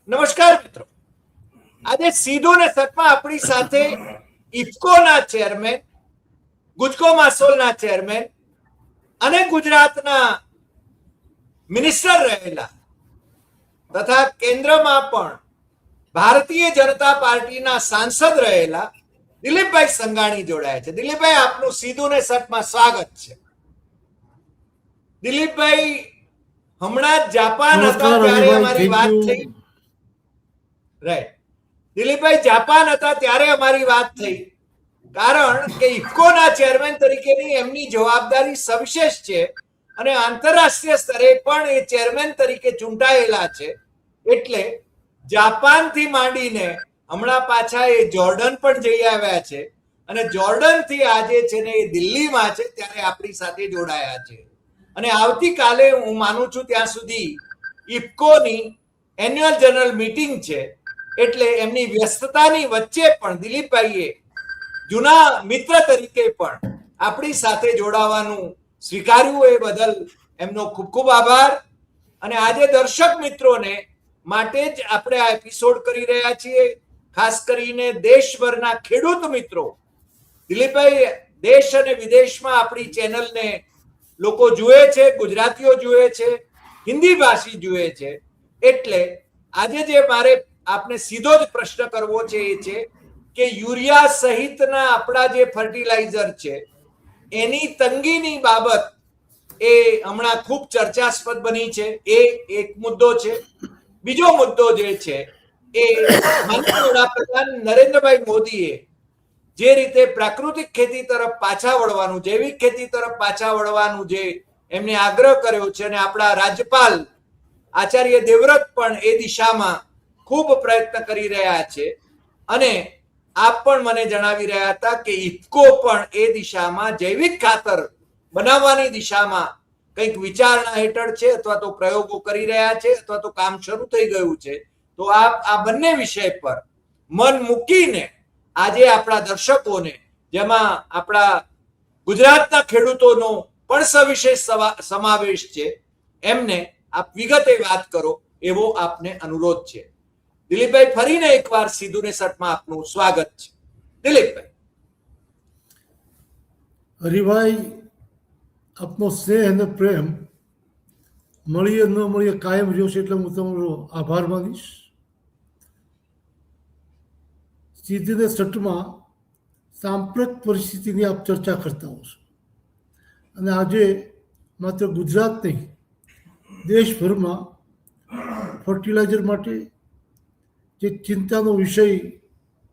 નમસ્કાર મિત્રો, આજે સીધું ને સટમાં આપણી સાથે ઇફકોના ચેરમેન, ગુજકો માસોલના ચેરમેન અને ગુજરાતના મિનિસ્ટર રહેલા તથા કેન્દ્રમાં પણ ભારતીય જનતા પાર્ટીના સાંસદ રહેલા દિલીપભાઈ સંઘાણી જોડાયા છે. દિલીપભાઈ, આપનું સીધું ને સટમાં સ્વાગત છે. દિલીપભાઈ, હમણાં જ જાપાન હતા ત્યારે અમારી વાત થઈ. રાઈટ દિલીપભાઈ, જાપાન હતા ત્યારે અમારી વાત થઈ, કારણ કે ઇફકોના ચેરમેન તરીકેની એમની જવાબદારી સવિશેષ છે અને આંતરરાષ્ટ્રીય સ્તરે પણ એ ચેરમેન તરીકે ચૂંટાયેલા છે. એટલે જાપાનથી માંડીને હમણાં પાછા એ જોર્ડન પણ જઈ આવ્યા છે અને જોર્ડનથી આજે છે ને એ દિલ્હીમાં છે, ત્યારે આપણી સાથે જોડાયા છે. અને આવતીકાલે હું માનું છું ત્યાં સુધી ઇફકોની એન્યુઅલ જનરલ મીટિંગ છે. એટલે એમની વ્યસ્તતાની વચ્ચે પણ દિલીપભાઈએ જૂના મિત્ર તરીકે પણ આપણી સાથે જોડાવાનું સ્વીકાર્યું, એ બદલ એમનો ખૂબ ખૂબ આભાર. અને આજે દર્શક મિત્રોને માટે જ આપણે આ એપિસોડ કરી રહ્યા છીએ, ખાસ કરીને દેશભરના ખેડૂત મિત્રો. દિલીપભાઈ, દેશ અને વિદેશમાં આપણી ચેનલને લોકો જુએ છે, ગુજરાતીઓ જુએ છે, હિન્દી ભાષી જુએ છે. એટલે આજે જે મારે આપને સીધો જ પ્રશ્ન કરવો છે એ છે કે યુરિયા સહિતના આપણા જે ફર્ટિલાઇઝર છે એની તંગીની બાબત એ હમણાં ખૂબ ચર્ચાસ્પદ બની છે. એ એક મુદ્દો છે. બીજો મુદ્દો જે છે એ માનનીય વડાપ્રધાન નરેન્દ્રભાઈ મોદીએ જે રીતે પ્રાકૃતિક ખેતી તરફ પાછા વળવાનું, જૈવિક ખેતી તરફ પાછા વળવાનું જે એમને આગ્રહ કર્યો છે, અને આપણા રાજ્યપાલ આચાર્ય દેવવ્રત પણ એ દિશામાં ખૂબ પ્રયત્ન કરી રહ્યા છે. અને આપ પણ મને જણાવી રહ્યા હતા કે ઇફકો પણ એ દિશામાં જૈવિક ખાતર બનાવવાની દિશામાં કંઈક વિચારણા હેઠળ છે, અથવા તો પ્રયોગો કરી રહ્યા છે, અથવા તો કામ શરૂ થઈ ગયું છે. તો આપ આ બંને વિષય પર મન મૂકીને આજે આપણા દર્શકોને, જેમાં આપણા ગુજરાતના ખેડૂતોનો પણ સવિશેષ સમાવેશ છે, એમને આપ વિગતે વાત કરો એવો આપને અનુરોધ છે. દિલીપભાઈ, ફરીને એકવાર સીધું ને સટમાં આપનું સ્વાગત છે. દિલીપભાઈ. હરિભાઈ, આપનો સ્નેહ અને પ્રેમ મળીએ ન મળીએ કાયમ રહ્યો છે, એટલે હું તમારો આભાર માનીશ. સીધી ને સટમાં સાંપ્રત પરિસ્થિતિની આપ ચર્ચા કરતા હો છો, અને આજે માત્ર ગુજરાત નહીં, દેશભરમાં ફર્ટિલાઇઝર માટે જે ચિંતાનો વિષય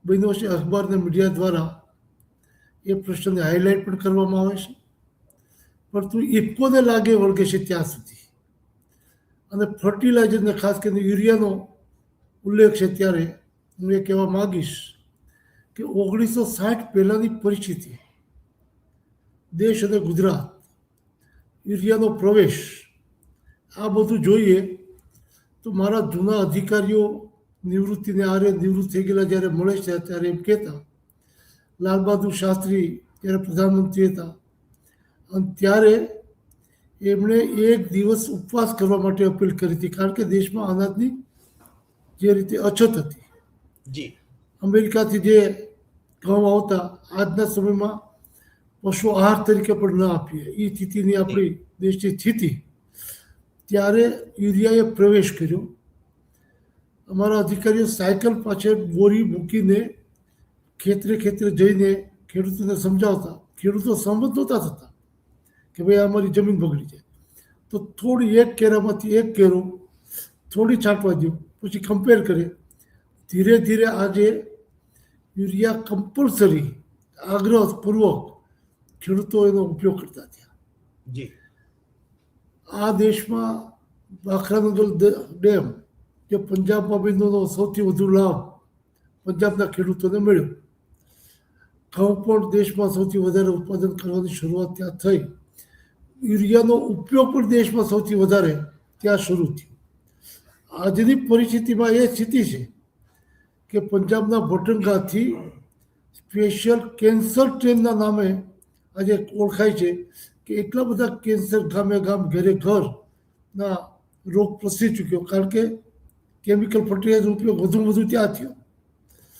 બન્યો છે, અખબાર અને મીડિયા દ્વારા એ પ્રશ્નને હાઇલાઇટ પણ કરવામાં આવે છે. પરંતુ ઇફકોને લાગે વળગે છે ત્યાં સુધી, અને ફર્ટિલાઇઝરને ખાસ કરીને યુરિયાનો ઉલ્લેખ છે ત્યારે હું એ કહેવા માગીશ કે 1960 પહેલાંની પરિસ્થિતિ, દેશ અને ગુજરાત, યુરિયાનો પ્રવેશ, આ બધું જોઈએ તો મારા જૂના અધિકારીઓ નિવૃત્તિને આરે નિવૃત્ત થઈ ગયેલા જ્યારે મળે છે ત્યારે એમ કહેતા, લાલ બહાદુર શાસ્ત્રી જ્યારે પ્રધાનમંત્રી હતા, અને ત્યારે એમણે એક દિવસ ઉપવાસ કરવા માટે અપીલ કરી હતી, કારણ કે દેશમાં અનાજની જે રીતે અછત હતી. જી. અમેરિકાથી જે ઘઉં આવતા, આજના સમયમાં પશુ આહાર તરીકે પણ ન આપીએ, એ સ્થિતિની આપણી દેશની સ્થિતિ, ત્યારે યુરિયાએ પ્રવેશ કર્યો. અમારા અધિકારીઓ સાયકલ પાછળ બોરી મૂકીને ખેતરે જઈને ખેડૂતોને સમજાવતા. ખેડૂતો સંમત નહોતા થતા કે ભાઈ અમારી જમીન બગડી જાય, તો થોડી એક કેરામાંથી એક કેરો થોડી છાંટવા દો, પછી કમ્પેર કરે. ધીરે ધીરે આજે યુરિયા કમ્પલસરી આગ્રહપૂર્વક ખેડૂતો એનો ઉપયોગ કરતા થયા. જી. આ દેશમાં ભાખરાનગર ડેમ, જે પંજાબમાં બન્યોનો સૌથી વધુ લાભ પંજાબના ખેડૂતોને મળ્યો. ઘઉં પણ દેશમાં સૌથી વધારે ઉત્પાદન કરવાની શરૂઆત ત્યાં થઈ. યુરિયાનો ઉપયોગ પણ દેશમાં સૌથી વધારે ત્યાં શરૂ થયો. આજની પરિસ્થિતિમાં એ સ્થિતિ છે કે પંજાબના બટનગાથી સ્પેશિયલ કેન્સર ટ્રેનના નામે આજે ઓળખાય છે, કે એટલા બધા કેન્સર ગામે ગામ ઘરે ઘરના રોગ પ્રસરી ચૂક્યો, કારણ કે કેમિકલ ફર્ટિલાઇઝર ઉપયોગ વધુ વધુ ત્યાં થયો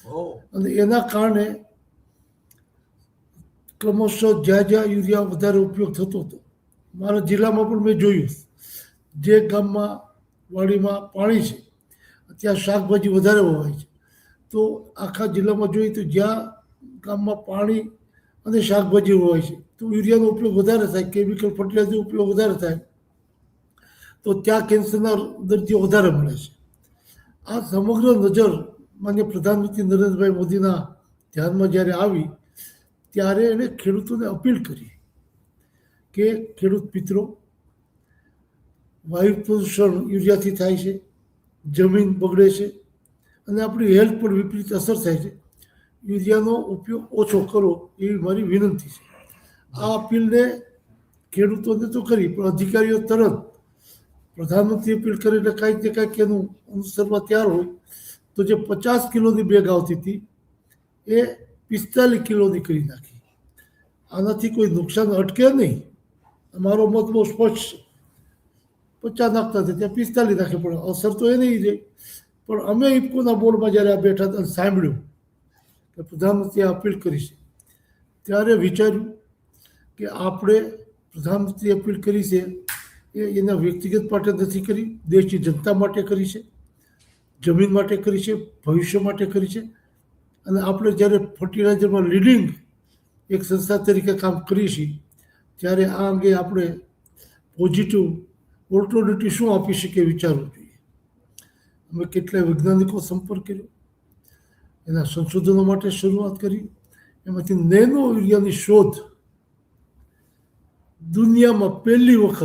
ઓહ, અને એના કારણે ક્રમશઃ જ્યાં જ્યાં યુરિયા વધારે ઉપયોગ થતો હતો, મારા જિલ્લામાં પણ મેં જોયું, જે ગામમાં વાડીમાં પાણી છે ત્યાં શાકભાજી વધારે વવાય છે. તો આખા જિલ્લામાં જોઈએ તો જ્યાં ગામમાં પાણી અને શાકભાજી વવાય છે તો યુરિયાનો ઉપયોગ વધારે થાય, કેમિકલ ફર્ટિલાઇઝરનો ઉપયોગ વધારે થાય, તો ત્યાં કેન્સરના દર્દીઓ વધારે મળે છે. આ સમગ્ર નજર માન્ય પ્રધાનમંત્રી નરેન્દ્રભાઈ મોદીના ધ્યાનમાં જ્યારે આવી ત્યારે એણે ખેડૂતોને અપીલ કરી કે ખેડૂત મિત્રો, વાયુ પ્રદૂષણ યુરિયાથી થાય છે, જમીન બગડે છે અને આપણી હેલ્થ પર વિપરીત અસર થાય છે. યુરિયાનો ઉપયોગ ઓછો કરો એવી મારી વિનંતી છે. આ અપીલને ખેડૂતોને તો કરી, પણ અધિકારીઓ તરત પ્રધાનમંત્રી અપીલ કરે એટલે કાંઈક ને કાંઈક એનું અનુસરવા તૈયાર હોય. તો જે 50 કિલોની બેગ આવતી હતી એ 45 કિલોની કરી નાખી. આનાથી કોઈ નુકસાન અટકે નહીં, મારો મત બહુ સ્પષ્ટ છે. 50 નાખતા હતા ત્યાં 45 નાખે, પણ અસર તો એ નહીં રહે. પણ અમે ઇફકોના બોર્ડમાં જ્યારે આ બેઠા હતા અને સાંભળ્યું કે પ્રધાનમંત્રીએ અપીલ કરી છે, ત્યારે વિચાર્યું કે આપણે પ્રધાનમંત્રીએ અપીલ કરી છે એ એના વ્યક્તિગત માટે નથી કરી, દેશની જનતા માટે કરી છે, જમીન માટે કરી છે, ભવિષ્ય માટે કરી છે. અને આપણે જ્યારે ફર્ટિલાઇઝરમાં લીડિંગ એક સંસ્થા તરીકે કામ કરીએ છીએ ત્યારે આ અંગે આપણે પોઝિટિવ ઓલ્ટરનેટિવ શું આપી શકીએ વિચારવું જોઈએ. અમે કેટલાય વૈજ્ઞાનિકો સંપર્ક કર્યો, એના સંશોધનો માટે શરૂઆત કરી. એમાંથી નેનો યુરિયાની શોધ દુનિયામાં પહેલી વખત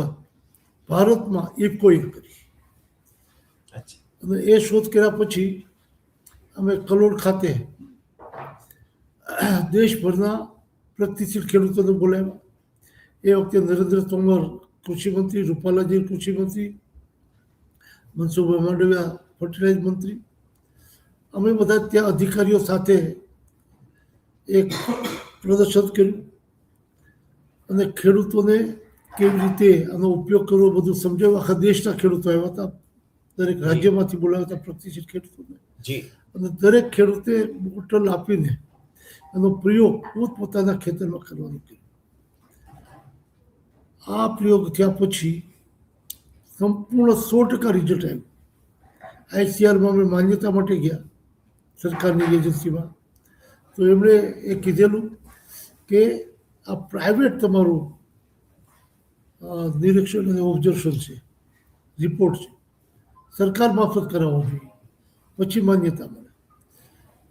ભારતમાં ઇફકોએ કરી. અચ્છા, અને એ શોધ કર્યા પછી અમે કલોલ ખાતે દેશભરના પ્રગતિશીલ ખેડૂતોને બોલાવ્યા. એ વખતે નરેન્દ્ર તોમર કૃષિમંત્રી, રૂપાલાજી કૃષિમંત્રી, મનસુખભાઈ માંડવિયા ફર્ટિલાઇઝર મંત્રી. અમે બધા ત્યાં અધિકારીઓ સાથે એક પ્રદર્શન કર્યું અને ખેડૂતોને કેવી રીતે આનો ઉપયોગ કરવો બધું સમજાવ્યું. આખા દેશના ખેડૂતો આવ્યા હતા, દરેક રાજ્યમાંથી બોલાવ્યા હતા પ્રગતિશીલ ખેડૂતોને. જી, અને દરેક ખેડૂતે બોટલ આપીને એનો પ્રયોગ પોતપોતાના ખેતરમાં કરવાનો કર્યો. આ પ્રયોગ થયા પછી સંપૂર્ણ 100% રિઝલ્ટ આવ્યું. ICRમાં અમે માન્યતા માટે ગયા સરકારની એજન્સીમાં, તો એમણે એ કીધેલું કે આ પ્રાઇવેટ તમારું નિરીક્ષણ અને ઓબ્ઝર્વેશન છે, રિપોર્ટ છે, સરકાર મારફત કરાવવો જોઈએ, પછી માન્યતા મળે.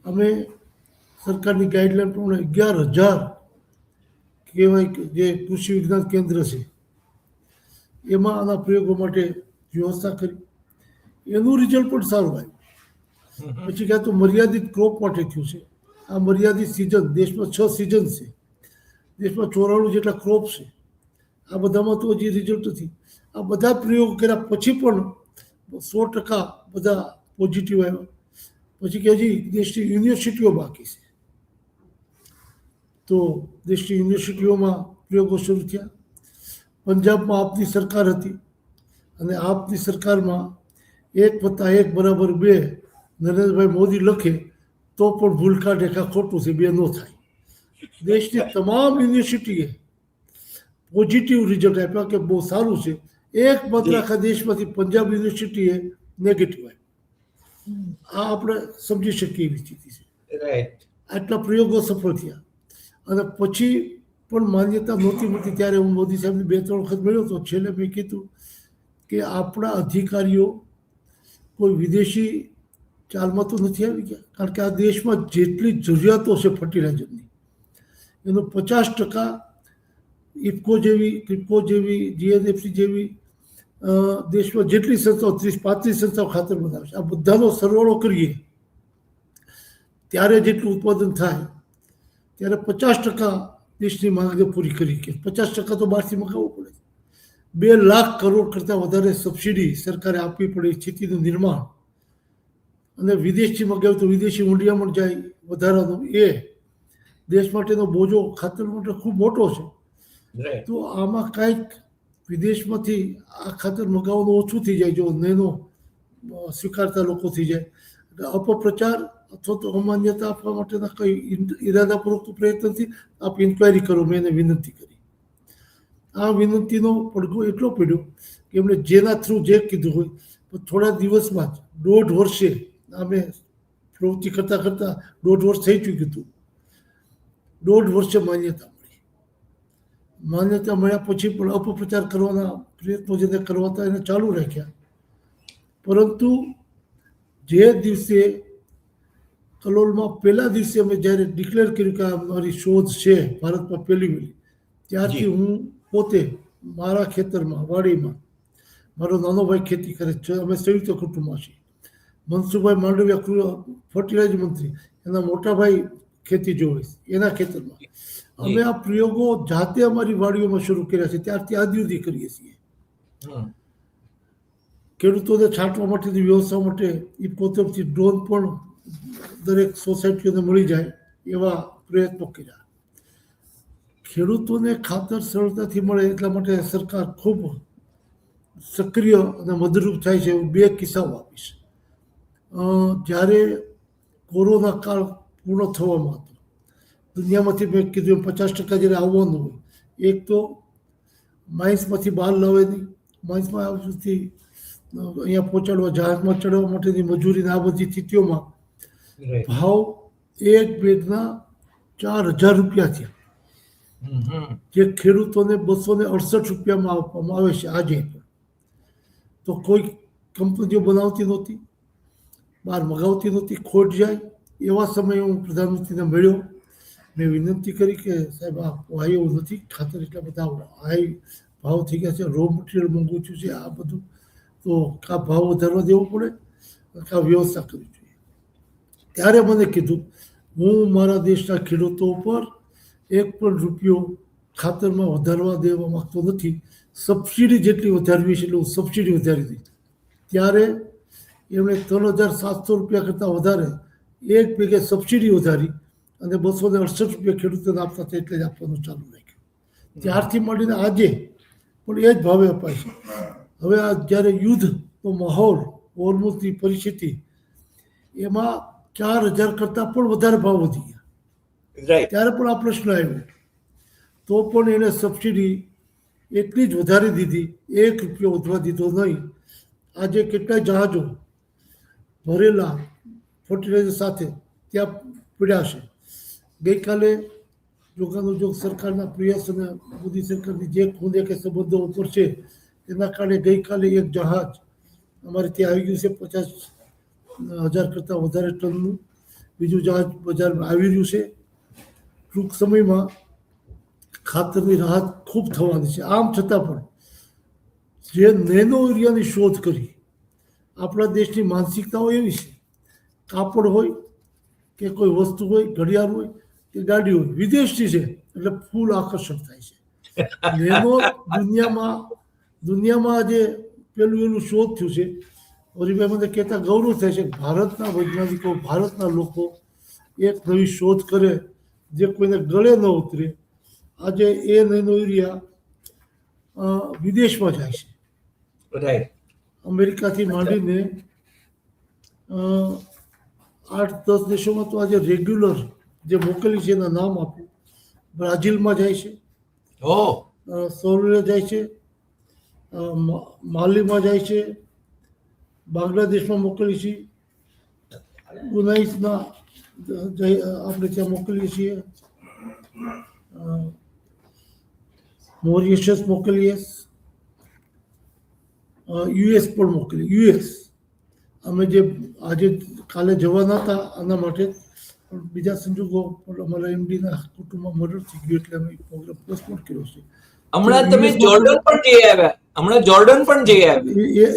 અમે સરકારની ગાઈડલાઈન પ્રમાણે 11,000 કહેવાય કે જે કૃષિ વિજ્ઞાન કેન્દ્ર છે એમાં આના પ્રયોગો માટે વ્યવસ્થા કરી. એનું રિઝલ્ટ પણ સારું આવ્યું. પછી ક્યાં તો મર્યાદિત ક્રોપ માટે થયું છે. આ મર્યાદિત સિઝન, દેશમાં 6 સિઝન છે, દેશમાં 94 જેટલા ક્રોપ છે. આ બધામાં તો હજી રિઝલ્ટ નથી. આ બધા પ્રયોગ કર્યા પછી પણ 100% બધા પોઝિટિવ આવ્યા. પછી કે હજી દેશની યુનિવર્સિટીઓ બાકી છે, તો દેશની યુનિવર્સિટીઓમાં પ્રયોગો શરૂ થયા. પંજાબમાં આપની સરકાર હતી અને આપની સરકારમાં 1+1=2 નરેન્દ્રભાઈ મોદી લખે તો પણ ભૂલ કાઢે કે ખોટું છે, 2 ન થાય. દેશની તમામ યુનિવર્સિટીએ પોઝિટિવ રિઝલ્ટ આપ્યા કે બહુ સારું છે. એકમાત્ર આખા દેશમાંથી પંજાબ યુનિવર્સિટીએ નેગેટિવ આપ્યું. આ આપણે સમજી શકીએ એવી સ્થિતિ છે. રાઈટ. આટલા પ્રયોગો સફળ થયા અને પછી પણ માન્યતા નહોતી મળતી. ત્યારે હું મોદી સાહેબને 2-3 વખત મળ્યો તો છેલ્લે મેં કીધું કે આપણા અધિકારીઓ કોઈ વિદેશી ચાલમાં તો નથી આવી ગયા, કારણ કે આ દેશમાં જેટલી જરૂરિયાતો છે ફર્ટિલાઇઝરની એનું 50% ઇફકો જેવી, ક્રિપ્કો જેવી, GNFC જેવી દેશમાં જેટલી સંસ્થાઓ 30-35 સંસ્થાઓ ખાતર બનાવે છે, આ બધાનો સરવાળો કરીએ ત્યારે જેટલું ઉત્પાદન થાય ત્યારે 50% દેશની માંગને પૂરી કરી કે 50% તો બહારથી મગાવવું પડે. 2 લાખ કરોડ કરતાં વધારે સબસિડી સરકારે આપવી પડે સ્થિતિનું નિર્માણ, અને વિદેશથી મગાવ્યું તો વિદેશી ઊંડિયામણ જાય વધારાનું, એ દેશ માટેનો બોજો ખાતર માટે ખૂબ મોટો છે. રાઈટ. તો આમાં કાંઈક વિદેશમાંથી આ ખાતર મગાવવાનું ઓછું થઈ જાય જો નેનો સ્વીકારતા લોકો થઈ જાય. એટલે અપપ્રચાર અથવા તો અમાન્યતા આપવા માટેના કંઈ ઈરાદાપૂર્વક પ્રયત્નથી આપ ઇન્ક્વાયરી કરો, મેં એને વિનંતી કરી. આ વિનંતીનો પડઘો એટલો પડ્યો કે એમણે જેના થ્રુ જે કીધું હોય, તો થોડા દિવસમાં જ 1.5 વર્ષે અમે પ્રવૃત્તિ કરતાં કરતાં 1.5 વર્ષ થઈ ચૂક્યું હતું. 1.5 વર્ષે માન્યતા મળી. માન્યતા મળ્યા પછી પણ અપપ્રચાર કરવાના પ્રયત્નો જેને કરવા હતા એને ચાલુ રાખ્યા. પરંતુ જે દિવસે કલોલમાં પહેલા દિવસે અમે જ્યારે ડિક્લેર કર્યું કે આ મારી શોધ છે ભારતમાં પહેલી વહેલી, ત્યારથી હું પોતે મારા ખેતરમાં, વાડીમાં, મારો નાનો ભાઈ ખેતી કરે છે, અમે સંયુક્ત કુટુંબમાં છીએ. મનસુખભાઈ માંડવિયા ફર્ટિલાઇઝર મંત્રી, એના મોટા ભાઈ ખેતી જોવે એના ખેતરમાં અમે આ પ્રયોગો જાતે અમારી વાડીઓમાં શરૂ કર્યા છે. ત્યારથી આજ સુધી કરીએ છીએ. ખેડૂતોને છાંટવા માટેની વ્યવસ્થા માટે ઇફકો તરફથી ડ્રોન પણ દરેક સોસાયટીઓને મળી જાય એવા પ્રયત્નો કર્યા. ખેડૂતોને ખાતર સરળતાથી મળે એટલા માટે સરકાર ખૂબ સક્રિય અને મદદરૂપ થાય છે. હું 2 કિસ્સાઓ આપીશ. જ્યારે કોરોના કાળ પૂર્ણ થવામાં હતો, દુનિયામાંથી મેં કીધું 50% જ્યારે આવવાનું હોય, એક તો માઇન્સમાંથી બહાર લાવે નહીં, માઇન્સમાં આવતી અહીંયા પહોંચાડવા, જહાજમાં ચડાવવા માટેની મજૂરીને આ બધી સ્થિતિઓમાં ભાવ એક બેગના 4,000 રૂપિયા થયા, જે ખેડૂતોને 268 રૂપિયામાં આપવામાં આવે છે આજે પણ. તો કોઈ કંપનીઓ બનાવતી નહોતી, બહાર મગાવતી નહોતી, ખોટ જાય. એવા સમયે હું પ્રધાનમંત્રીને મળ્યો. મેં વિનંતી કરી કે સાહેબ આ પોહાય એવું નથી, ખાતર એટલા બધા હાઈ ભાવ થઈ ગયા છે, રો મટીરિયલ મોંઘું થયું છે, આ બધું, તો કા ભાવ વધારવા દેવો પડે, કા વ્યવસ્થા કરવી જોઈએ. ત્યારે મને કીધું, હું મારા દેશના ખેડૂતો ઉપર 1 પણ રૂપિયો ખાતરમાં વધારવા દેવા માગતો નથી. સબસિડી જેટલી વધારવી છે એટલી હું સબસિડી વધારી દીધી. ત્યારે એમણે 3,700 રૂપિયા કરતાં વધારે એક ભેગે સબસિડી વધારી અને 268 રૂપિયા ખેડૂતોને આપતા હતા એટલે જ આપવાનું ચાલુ રાખ્યું. ત્યારથી માંડીને આજે પણ એ જ ભાવે અપાય છે. હવે આ જ્યારે યુદ્ધનો માહોલ, હોર્મુઝની પરિસ્થિતિ, એમાં 4,000 કરતાં પણ વધારે ભાવ વધી ગયા. ત્યારે પણ આ પ્રશ્ન આવ્યો, તો પણ એને સબસિડી એટલી જ વધારી દીધી, 1 રૂપિયો વધવા દીધો નહીં. આજે કેટલાય જહાજો ભરેલા ફર્ટિલાઇઝર સાથે ત્યાં પડ્યા છે. ગઈકાલે જોગાનુજોગ સરકારના પ્રયાસ અને મોદી સરકારની જે ખૂણે કે સંબંધો ઉપર છે એના કારણે ગઈકાલે એક જહાજ અમારે ત્યાં આવી ગયું છે 50,000 કરતાં વધારે ટનનું. બીજું જહાજ બજારમાં આવી રહ્યું છે. ટૂંક સમયમાં ખાતરની રાહત ખૂબ થવાની છે. આમ છતાં પણ જે નેનો યુરિયાની શોધ કરી, આપણા દેશની માનસિકતાઓ એવી છે, કાપડ હોય કે કોઈ વસ્તુ હોય, ઘડિયાળ હોય કે ગાડી હોય, વિદેશથી છે એટલે ફૂલ આકર્ષણ થાય છે. નેનો દુનિયામાં આજે પેલું શોધ થયું છે. હરિભાઈ મને કહેતા ગૌરવ થાય છે, ભારતના વૈજ્ઞાનિકો, ભારતના લોકો એક નવી શોધ કરે જે કોઈને ગળે ન ઉતરે. આજે એ નેનો યુરિયા વિદેશમાં જાય છે. અમેરિકાથી માંડીને 8-10 દેશોમાં તો આજે રેગ્યુલર જે મોકલી છે એના નામ આપું. બ્રાઝિલમાં જાય છે, સોરિયા જાય છે, માલીમાં જાય છે, બાંગ્લાદેશમાં મોકલી છે, ગુનાઈસના આપણે ત્યાં મોકલીએ છીએ, મોરિશિયસ મોકલીએ, યુએસ પણ મોકલી. યુએસ અમે જે આજે કાલે જવાના હતા આના માટે, પણ બીજા સંજોગો પણ અમારા એમડીના કુટુંબમાં મર્ડર થઈ ગયું એટલે અમે પ્રોગ્રામ પોસ્ટપોન કર્યો છે. હમણાં તમે જોર્ડન પણ જઈ આવ્યા.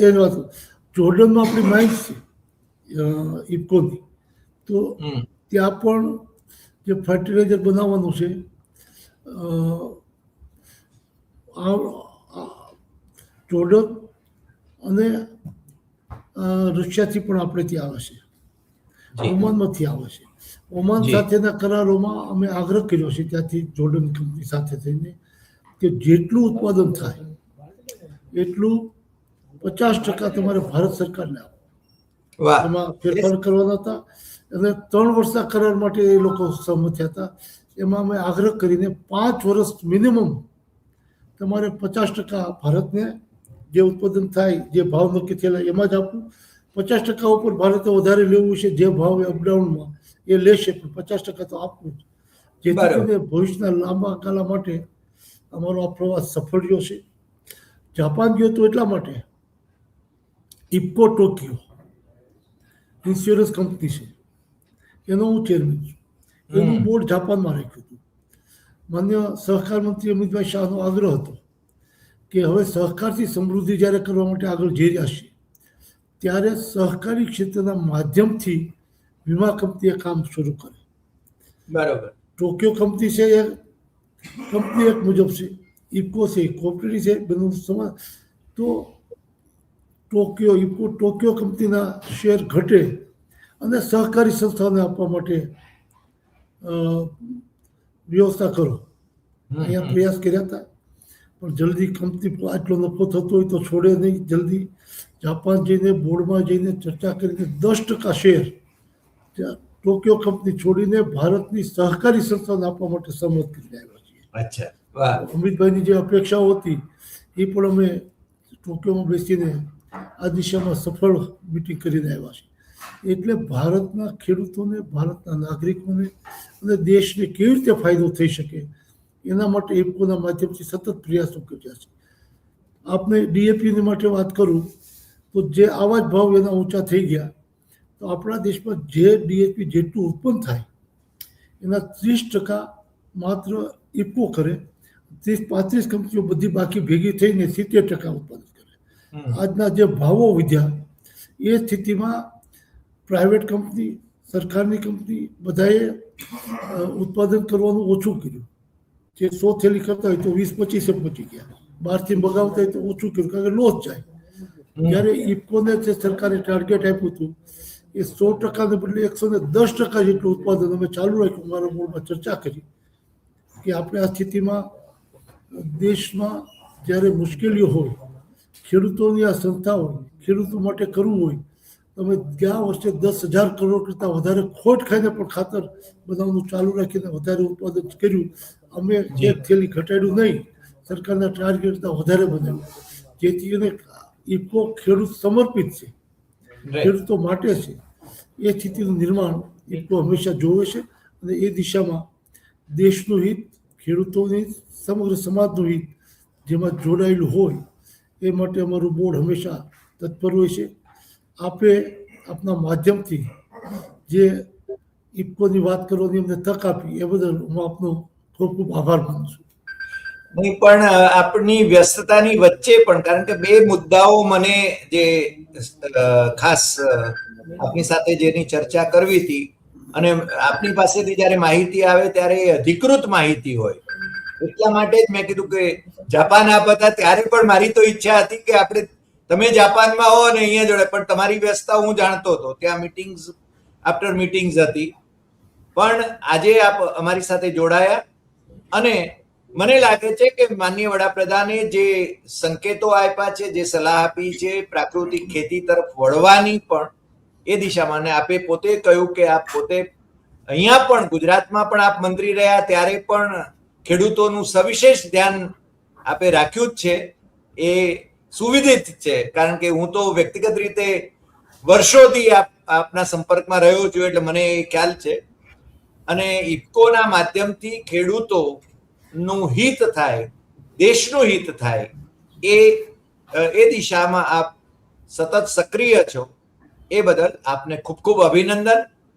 એ વાત, જોર્ડનમાં આપણી માઇન્સ છે ઇફકોની, તો ત્યાં પણ જે ફર્ટિલાઇઝર બનાવવાનું છે, જોર્ડન અને રશિયાથી પણ આપણે ત્યાં આવે છે, ઓમાનમાંથી આવે છે. ઓમાન સાથેના કરારોમાં અમે આગ્રહ કર્યો છે ત્યાંથી જોર્ડન કંપની સાથે થઈને કે જેટલું ઉત્પાદન થાય એટલું 50% તમારે ભારત સરકારને આપો. વાહ. એમાં ફેરફાર કરવાના હતા અને 3 વર્ષના કરાર માટે એ લોકો સહમત થયા હતા. એમાં અમે આગ્રહ કરીને 5 વર્ષ મિનિમમ તમારે 50% ભારતને જે ઉત્પાદન થાય, જે ભાવ નક્કી થયેલા એમાં જ આપવું. 50% ઉપર ભારતે વધારે લેવું છે, જે ભાવ અપડાઉનમાં એ લેશે, પણ 50% તો આપવું જ. જેથી બરાબર. કરીને ભવિષ્યના લાંબા ગાળા માટે અમારો આ પ્રવાસ સફળ રહ્યો છે. જાપાન ગયો તો એટલા માટે, ઇફકો ટોક્યો ઇન્સ્યોરન્સ કંપની છે, એનો હું ચેરમેન છું. એનું બોર્ડ જાપાનમાં રાખ્યું હતું. માન્ય સહકાર મંત્રી અમિતભાઈ શાહનો આગ્રહ હતો કે હવે સહકારથી સમૃદ્ધિ જ્યારે કરવા માટે આગળ જઈ રહ્યા છે, ત્યારે સહકારી ક્ષેત્રના માધ્યમથી વીમા કંપનીએ કામ શરૂ કરે. બરોબર. ટોક્યો કંપની છે, એ કંપની એક મુજબ છે, ઇફકો છે, કોઓપરેટિવ છે, બેનું સમાજ. તો ટોક્યો કંપનીના શેર ઘટે અને સહકારી સંસ્થાઓને આપવા માટે વ્યવસ્થા કરો, અહીંયા પ્રયાસ કર્યા હતા. પણ જલ્દી કંપની આટલો નફો થતો હોય તો છોડે નહીં. જલ્દી જાપાન જઈને બોર્ડમાં જઈને ચર્ચા કરીને 10% શેર ટોક્યો કંપની છોડીને ભારતની સહકારી સંસ્થાને આપવા માટે સહમત કરીને આવ્યા છીએ. અચ્છા, વાહ. અમિતભાઈની જે અપેક્ષાઓ હતી એ પણ અમે ટોક્યોમાં બેસીને આ દિશામાં સફળ મિટિંગ કરીને આવ્યા છીએ. એટલે ભારતના ખેડૂતોને, ભારતના નાગરિકોને અને દેશને કેવી રીતે ફાયદો થઈ શકે એના માટે ઇફકોના માધ્યમથી સતત પ્રયાસો કર્યા છે. આપને ડીએપીની માટે વાત કરું તો જે આવા જ ભાવ એના ઊંચા થઈ ગયા, તો આપણા દેશમાં જે ડીએપી જેટલું ઉત્પન્ન થાય એના 30% માત્ર ઇફકો કરે, 30-35 કંપનીઓ બધી બાકી ભેગી થઈને 70% ઉત્પાદન કરે. આજના જે ભાવો વધ્યા એ સ્થિતિમાં પ્રાઇવેટ કંપની, સરકારની કંપની બધાએ ઉત્પાદન કરવાનું ઓછું કર્યું. જે 100 થેલી કરતા હોય તો 20-25 પહોંચી ગયા. બહારથી મગાવતા હોય તો ઓછું કર્યું, કારણ કે લોસ જાય. જ્યારે ઇફકોને જે સરકારે ટાર્ગેટ આપ્યું હતું એ 100%ને બદલે 110% જેટલું ઉત્પાદન અમે ચાલુ રાખ્યું. મારા બોર્ડમાં ચર્ચા કરી કે આપણે આ સ્થિતિમાં દેશમાં જ્યારે મુશ્કેલીઓ હોય, ખેડૂતોની આ સંસ્થા હોય, ખેડૂતો માટે કરવું હોય, તમે ગયા વર્ષે 10,000 કરોડ કરતાં વધારે ખોટ ખાઈને પણ ખાતર બનાવવાનું ચાલુ રાખીને વધારે ઉત્પાદન કર્યું. અમે એક થેલી ઘટાડ્યું નહીં, સરકારના ટાર્ગેટ કરતાં વધારે બનાવ્યું. જેથી એને ઇફકો ખેડૂત સમર્પિત છે, ખેડૂતો માટે છે. એ સ્થિતિનું નિર્માણ ઇફકો હંમેશા જોવે છે અને એ દિશામાં દેશનું હિત, ખેડૂતોનું હિત, સમગ્ર સમાજનું હિત જેમાં જોડાયેલું હોય એ માટે અમારું બોર્ડ હંમેશા તત્પર હોય છે. આપે આપના માધ્યમથી જે ઇફકોની વાત કરવાની અમને તક આપી એ બદલ હું આપનો ખૂબ ખૂબ આભાર માનું છું. નહીં, પણ આપની વ્યસ્તતાની વચ્ચે પણ, કારણ કે બે મુદ્દાઓ મને જે ખાસ આપની સાથે જેની ચર્ચા કરવી હતી, અને આપની પાસેથી જ્યારે માહિતી આવે ત્યારે એ અધિકૃત માહિતી હોય, એટલા માટે જ મેં કીધું કે જાપાન આપ હતા ત્યારે પણ મારી તો ઈચ્છા હતી કે આપણે, તમે જાપાનમાં હો અને અહીંયા જોડે, પણ તમારી વ્યસ્તતા હું જાણતો હતો. ત્યાં મીટિંગ્સ આફ્ટર મીટિંગ્સ હતી. પણ આજે આપ અમારી સાથે જોડાયા અને મને લાગે છે કે માનનીય વડાપ્રધાને જે સંકેતો આપ્યા છે, જે સલાહ આપી છે પ્રાકૃતિક ખેતી તરફ વળવાની, પણ એ દિશામાં, અને આપે પોતે કહ્યું કે આપ પોતે અહીંયા પણ ગુજરાતમાં પણ આપ મંત્રી રહ્યા ત્યારે પણ ખેડૂતોનું સવિશેષ ધ્યાન આપે રાખ્યું જ છે. એ સુવિધિત છે, કારણ કે હું તો વ્યક્તિગત રીતે વર્ષોથી આપના સંપર્કમાં રહ્યો છું, એટલે મને એ ખ્યાલ છે. અને ઇફકોના માધ્યમથી ખેડૂતોનું હિત થાય, દેશનું હિત થાય, એ દિશામાં આપ સતત સક્રિય છો. એ બદલ આપને ખૂબ ખૂબ અભિનંદન,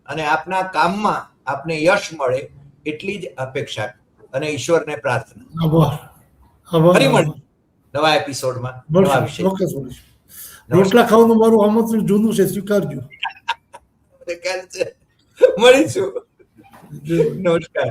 અને આપના કામમાં આપને યશ મળે એટલી જ અપેક્ષા અને ઈશ્વરને પ્રાર્થના. આભાર. આભાર. ફરી મળીએ નવા એપિસોડમાં, નવા વિષય. ચોક્કસ મળીશું. રોટલા ખાવાનું મારું આમંત્રણ જૂનું છે, સ્વીકારજો. ખ્યાલ છે. મળીશું. નમસ્કાર.